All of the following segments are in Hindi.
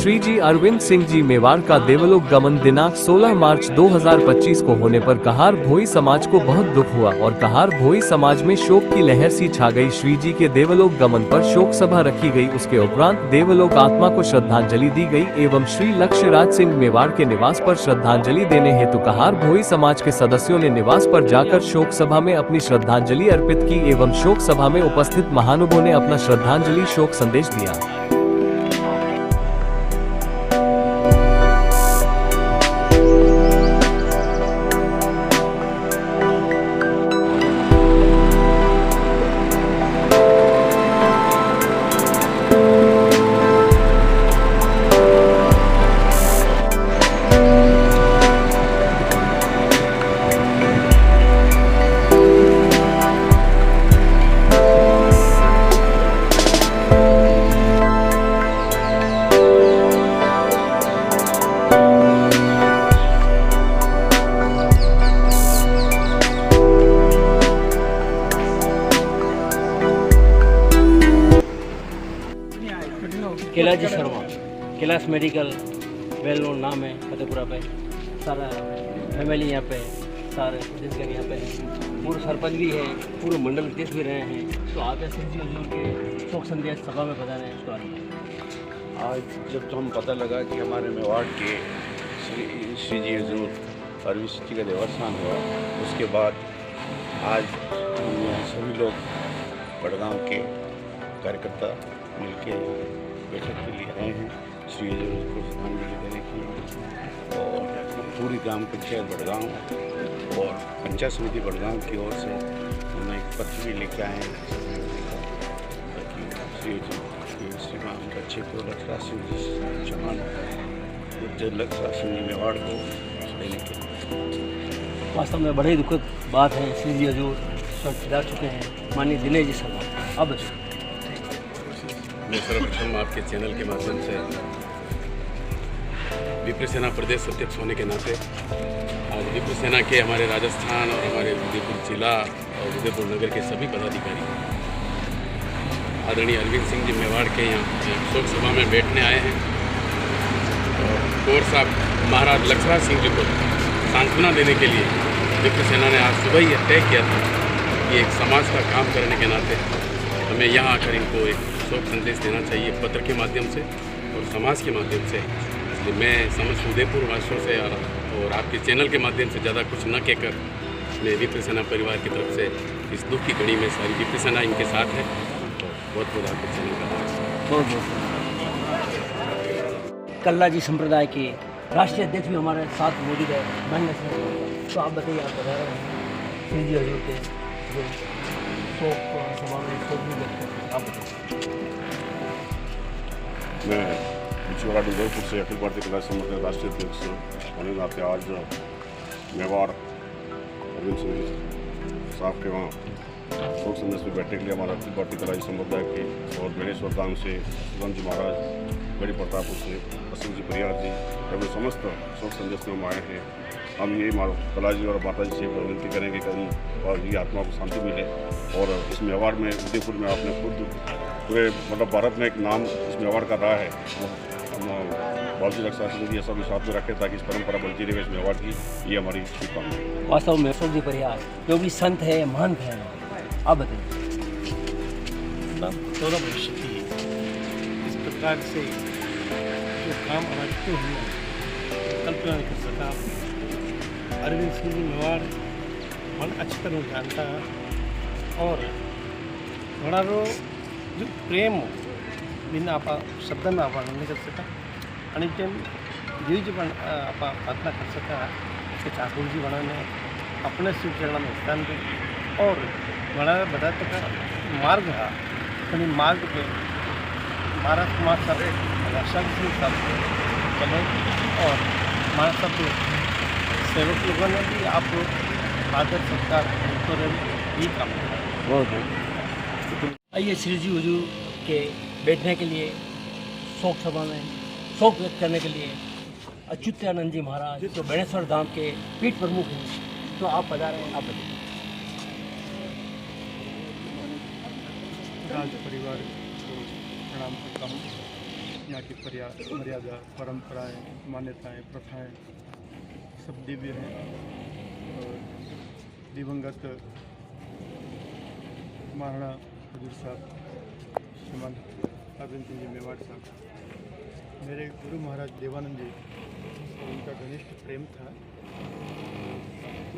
श्री जी अरविंद सिंह जी मेवाड़ का देवलोक गमन दिनांक 16 मार्च 2025 को होने पर कहार भोई समाज को बहुत दुख हुआ और कहार भोई समाज में शोक की लहर सी छा गई। श्री जी के देवलोक गमन पर शोक सभा रखी गई। उसके उपरांत देवलोक आत्मा को श्रद्धांजलि दी गई एवं श्री लक्ष्यराज सिंह मेवाड़ के निवास पर श्रद्धांजलि देने हेतु कहार भोई समाज के सदस्यों ने निवास पर जाकर शोक सभा में अपनी श्रद्धांजलि अर्पित की एवं शोक सभा में उपस्थित महानुभावों ने अपना श्रद्धांजलि शोक संदेश दिया। Kailash Sharma, Kailash medical well known नाम है फतेहपुरा पे। सारा फैमिली यहाँ पे, सारे छत्तीसगढ़ यहाँ पे, पूर्व सरपंच भी है, पूर्व मंडल अध्यक्ष भी रहे हैं। तो आप सिंह जी हजूर के शोक संदेश सभा में बता रहे हैं इसके बारे में। आज जब तो हम पता लगा कि हमारे मेवाड़ के श्री जी हजूर अरविंद सिंह जी का देवस्थान हुआ, उसके बाद आज सभी लोग बड़गांव के कार्यकर्ता मिलके बैठक के लिए आए हैं श्री हजूर को श्रद्धांजलि देने के लिए। और पूरी ग्राम पंचायत बड़गांव और पंचायत समिति बड़गांव की ओर से हम एक पत्र भी लेके आए हैं ताकि श्री हजूर के श्रीमान बच्चे को लक्ष्यराज सिंह जी चौहान लक्ष्यराज सिंह जी मेवाड़ को देने के लिए। वास्तव में बड़ी दुखद बात है। श्री जी हजूर स्वर्ग जा चुके हैं, माननीय दिनेश जी शर्मा। अब मैं सर्वप्रथम आपके चैनल के माध्यम से विप्र सेना प्रदेश अध्यक्ष होने के नाते आज विप्र सेना के हमारे राजस्थान और हमारे उदयपुर जिला और उदयपुर नगर के सभी पदाधिकारी आदरणीय अरविंद सिंह जी मेवाड़ के यहाँ शोक सभा में बैठने आए हैं। और साहब महाराज लक्ष्यराज सिंह जी को सांत्वना देने के लिए विप्र सेना ने आज सुबह ही तय किया था कि एक समाज का काम करने के नाते हमें यहाँ आकर इनको एक शोक संदेश देना चाहिए पत्र के माध्यम से और समाज के माध्यम से। इसलिए मैं समस्त उदयपुर वासियों से और आपके चैनल के माध्यम से ज़्यादा कुछ न कहकर मैं विप्र सेना परिवार की तरफ से इस दुख की घड़ी में सारी विप्र सेना इनके साथ है। तो बहुत बहुत आपके चैनल का बहुत कल्ला जी संप्रदाय के राष्ट्रीय अध्यक्ष भी हमारे साथ मौजूद है महेंद्र सिंह। तो आप बताइए, आप बता रहे हैं श्री जी हजूर के जो शोक सभा में शोक भी व्यक्त करते हैं, आप बताइए। मैं पिछवाड़ा उदयपुर से अखिल भारतीय कैलाश संगठन राष्ट्रीय अध्यक्ष होने के नाते आज मेवाड़ अरविंद सिंह साहब के वहाँ शोक संदेश में बैठने के लिए हमारा अखिल भारतीय कैलाश समुदाय के और बेनेश्वर धाम से सुगम जी महाराज, गढ़ी प्रतापपुर से असीम जी परियार जी, अपने समस्त शोक संदेश में हम आए हैं। हम यही कैलाश जी और माता जी से विनती करेंगे कि और ये आत्मा को शांति मिले। और इस मेवाड़ में उदयपुर में आपने खुद पूरे मतलब भारत में एक नाम इस मेवाड़ का रहा है। हम बाबूजी लक्ष्यराज सिंह जी सब साथ में रखें ताकि इस परंपरा बनती रहे इस मेवाड़ की, ये हमारी शुभकामना है। वास्तव में अशोक जी परिहार जो भी संत है, महंत है, आप बताइए। गौरव भविष्य की इस प्रकार से जो काम हमारे क्यों हुआ कल्पना नहीं कर सका। अरविंद सिंह जी मेवाड़ मन अच्छी तरह जानता है और बड़ा रो जो प्रेम बिना आप शब्द में आप नहीं कर सका आणि तेम जी जी पण आप प्रार्थना कर सका कि ठाकुर जी बनाने अपने शिव चरण में स्थान दे और बड़ा बता का मार्ग है कहीं मार्ग पे महाराज कुमार सब रक्षा सब चले और हमारा सब सेवक लोगों ने भी आप आदर सत्कार तो ये काम बहुत आइए श्री जी हजूर के बैठने के लिए शोक सभा में शोक व्यक्त करने के लिए अच्युतानंद जी महाराज जो बेनेश्वर धाम के पीठ प्रमुख हैं, तो आप पधारे हैं, आप बताइए। राज परिवार को प्रणाम करता हूँ। यहाँ की मर्यादा, परंपराएं, मान्यताएं, प्रथाएं सब दिव्य हैं। और दिवंगत महाराणा हजूर साहब श्रीमान अरविंद सिंह जी मेवाड़ साहब, मेरे गुरु महाराज देवानंद जी, उनका घनिष्ठ प्रेम था।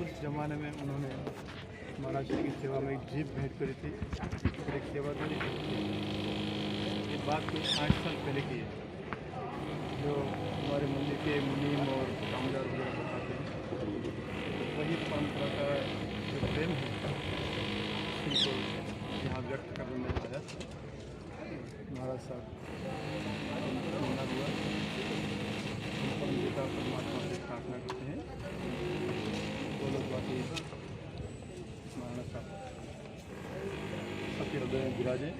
उस जमाने में उन्होंने महाराज जी की सेवा में एक जीप भेंट करी थी और एक सेवादारी। ये बात कुछ 8 साल पहले की है, जो हमारे मंदिर के मुनीम और कामगार वगैरह बताते हैं। वही परंपरा का जो प्रेम है उनको यहाँ व्यक्त करने में आया। महाराज साहब हुआ पिता परमात्मा से प्रार्थना करते हैं, वो लोग बाकी महाराणा साहब सबके हृदय में विराजें।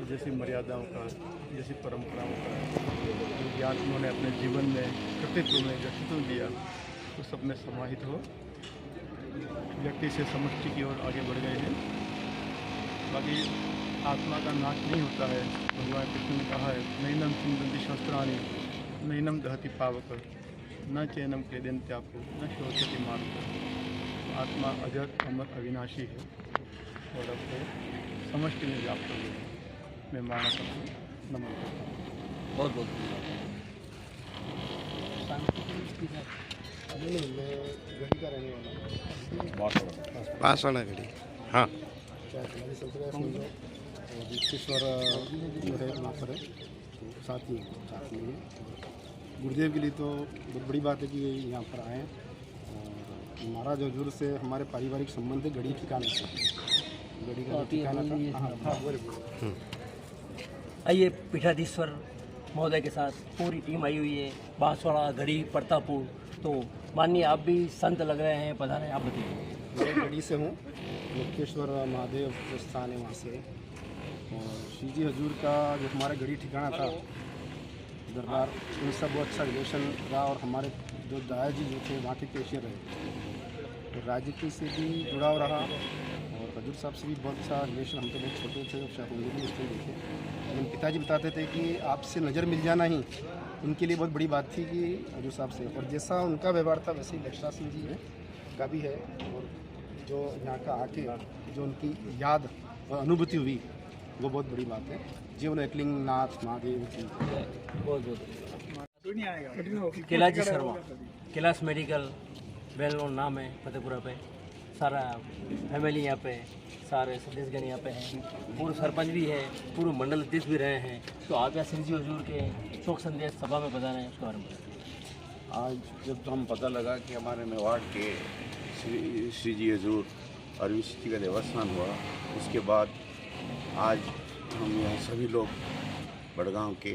जैसी मर्यादाओं का, जैसी परंपराओं का जो ज्ञान उन्होंने अपने जीवन में, कृतित्व में, व्यक्तित्व दिया, तो सब में समाहित हो, व्यक्ति से समष्टि की ओर आगे बढ़ गए हैं। बाकी आत्मा का नाश नहीं होता है। भगवान कृष्ण ने कहा है, नैनम चिंतन्ति शस्त्राणि नैनम दहति पावक न चैनम क्लेदन्त्यापो न शोचति मारुत। आत्मा अजर, अमर, अविनाशी है और अब समष्टि में व्याप्त हुए हैं। मैं माना सबको नमन करता हूँ। बहुत बहुत गढ़ी का रहने वाला पासवाड़ा गढ़ी। हाँ, विश्वेश्वर जो है वहाँ पर है, तो साथ ही है। गुरुदेव के लिए तो बहुत बड़ी बात है कि यहाँ पर आए और महाराज हजूर से हमारे पारिवारिक संबंध है गढ़ी ठिकाने से। गढ़ी का ठिकाना था। आइए, पीठाधीश्वर महोदय के साथ पूरी टीम आई हुई है, बांसवाड़ा, गढ़ी, परतापुर। तो माननीय आप भी संत लग रहे हैं, पधारे, आप बताइए। मैं गढ़ी से हूँ, मुक्तेश्वर महादेव जो स्थान है वहाँ से। और श्री जी हजूर का जो हमारा गढ़ी ठिकाना था दरबार, उनसे बहुत अच्छा रिलेशन रहा। और हमारे जो दादा जी जो थे वहाँ के कैशियर रहे, तो राजनीति से भी जुड़ाव रहा और हजूर साहब से भी बहुत अच्छा रिलेशन। हम तो बहुत छोटे थे, शायद उनको भी इसलिए देखे। लेकिन पिताजी बताते थे कि आपसे नज़र मिल जाना ही उनके लिए बहुत बड़ी बात थी कि हजूर साहब से। और जैसा उनका व्यवहार था वैसे ही लक्ष्मण सिंह जी का भी है। और जो यहाँ का आके जो उनकी याद और अनुभूति हुई, वो बहुत बड़ी बात है। जीवन एकलिंग नाथ महादेव जी। बहुत बहुत Kailash ji Sharma, Kailash medical, well known नाम है फतेहपुरा पे। सारा फैमिली यहाँ पे, सारे सदस्यगण यहाँ पे हैं, पूर्व सरपंच भी है, पूर्व मंडल अध्यक्ष भी रहे हैं। तो आप यहाँ श्री जी हजूर के शोक संदेश सभा में बता रहे हैं, उसके बारे में बताइए। आज जब तो हम पता लगा कि हमारे मेवाड़ के श्री जी हजूर अरविंद सिंह जी का देवस्थान हुआ, उसके बाद आज हम यहाँ सभी लोग बड़गांव के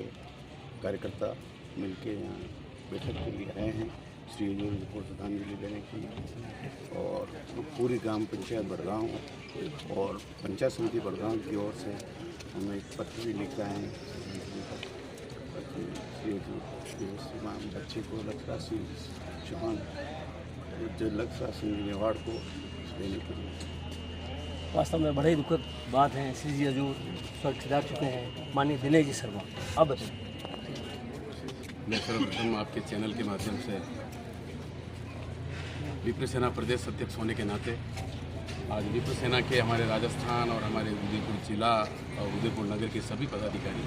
कार्यकर्ता मिलके यहाँ बैठक के लिए आए हैं श्री हजूर को श्रद्धांजलि देने के लिए। और पूरी ग्राम पंचायत बड़गांव और पंचायत समिति बड़गांव की ओर से हम एक पत्र भी लिख रहे हैं श्री हजूर बच्चे को लक्ष्मण सिंह चौहान, जो लक्ष्मण सिंह मेवाड़ को देने के लिए। वास्तव में बड़ी दुखद बात है, श्री जी हजूर स्वर्ग सिधार चुके हैं। माननीय दिनेश जी शर्मा, आप बताइए। मैं सर्वप्रथम आपके चैनल के माध्यम से विप्र सेना प्रदेश अध्यक्ष होने के नाते आज विप्र सेना के हमारे राजस्थान और हमारे उदयपुर जिला और उदयपुर नगर के सभी पदाधिकारी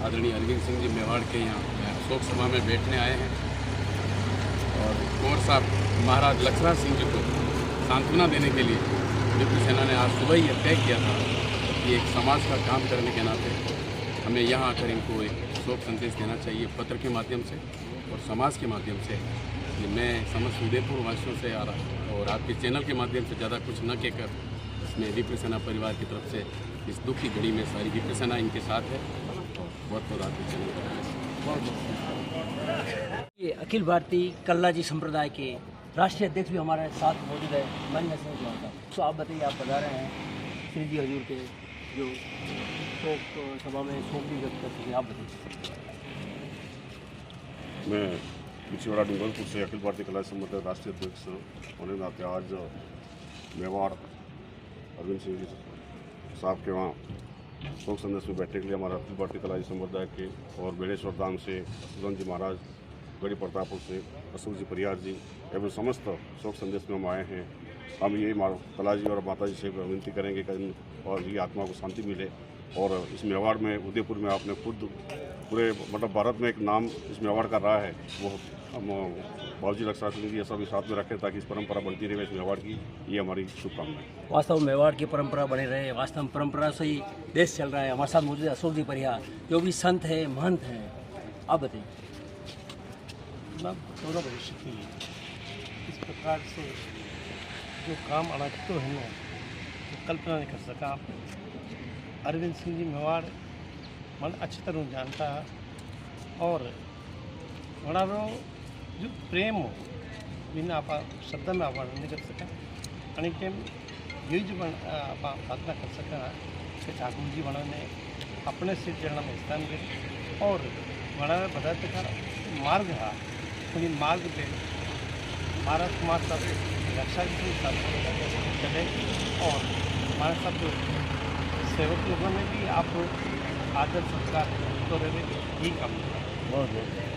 आदरणीय अरविंद सिंह जी मेवाड़ के यहाँ शोक सभा में बैठने आए हैं। और कुंवर साहब महाराज लक्ष्मण सिंह जी को सांत्वना देने के लिए विप्र सेना ने आज सुबह ही तय किया था कि एक समाज का काम करने के नाते हमें यहाँ आकर इनको एक शोक संदेश देना चाहिए पत्र के माध्यम से और समाज के माध्यम से। कि मैं समस्त उदयपुर वासियों से आ रहा और आपके चैनल के माध्यम से ज़्यादा कुछ न कहकर इसमें विप्र सेना परिवार की तरफ से इस दुख की घड़ी में सारी विप्र सेना इनके साथ है। बहुत बहुत आपके चैनल। ये अखिल भारतीय कल्ला जी संप्रदाय के राष्ट्रीय अध्यक्ष भी हमारे साथ मौजूद है, मन सिंह साहब। तो आप बताइए, आप बता रहे हैं श्री जी हजूर के जो शोक सभा में शोक भी व्यक्त कर सके, आप बताइए। मैं पिछवाड़ा डूंगरपुर से अखिल भारतीय कला संप्रदाय राष्ट्रीय अध्यक्ष होने के नाते आज मेवाड़ अरविंद सिंह जी साहब के वहाँ शोक संदेश में बैठने के लिए हमारा अखिल भारतीय कलाजी समुदाय के और बेड़ेश्वर धाम से सुदन जी महाराज, गढ़ी प्रतापपुर से अशोक जी परियार जी एवं समस्त शोक संदेश में हम आए हैं। हम ये कलाजी और माता जी से विनती करेंगे कि और ये आत्मा को शांति मिले। और इस मेवाड़ में उदयपुर में आपने खुद पूरे मतलब भारत में एक नाम इस मेवाड़ का रहा है, वो हम बाबूजी लक्ष्मण सिंह जी सब साथ में रखें ताकि इस परंपरा बढ़ती रहे इस मेवाड़ की, ये हमारी शुभकामनाएं। वास्तव में मेवाड़ की परंपरा बनी रहे, वास्तव में परंपरा से ही देश चल रहा है। हमारे साथ मौजूद अशोक जी परिहार जो भी संत है, महंत हैं, आप बताइए। पूरा भविष्य के लिए इस प्रकार से जो काम अनागत है ना, तो कल्पना नहीं कर सका। अरविंद सिंह जी मेवाड़ मन अच्छी तरह जानता है और बड़ा जो प्रेम हो बिना आप शब्द में वर्णन नहीं कर सका। आणि टाइम यही जो आप प्रार्थना कर सका कि ठाकुर जी बड़ा ने अपने से चरण में स्थान दे और बड़ा बता का मार्ग है उन्हीं मार्ग पे हमारा समाज सब रक्षा की चले और हमारे सब जो सेवक लोगों में भी आप आदर संस्कार तो रहे यही काम बहुत बहुत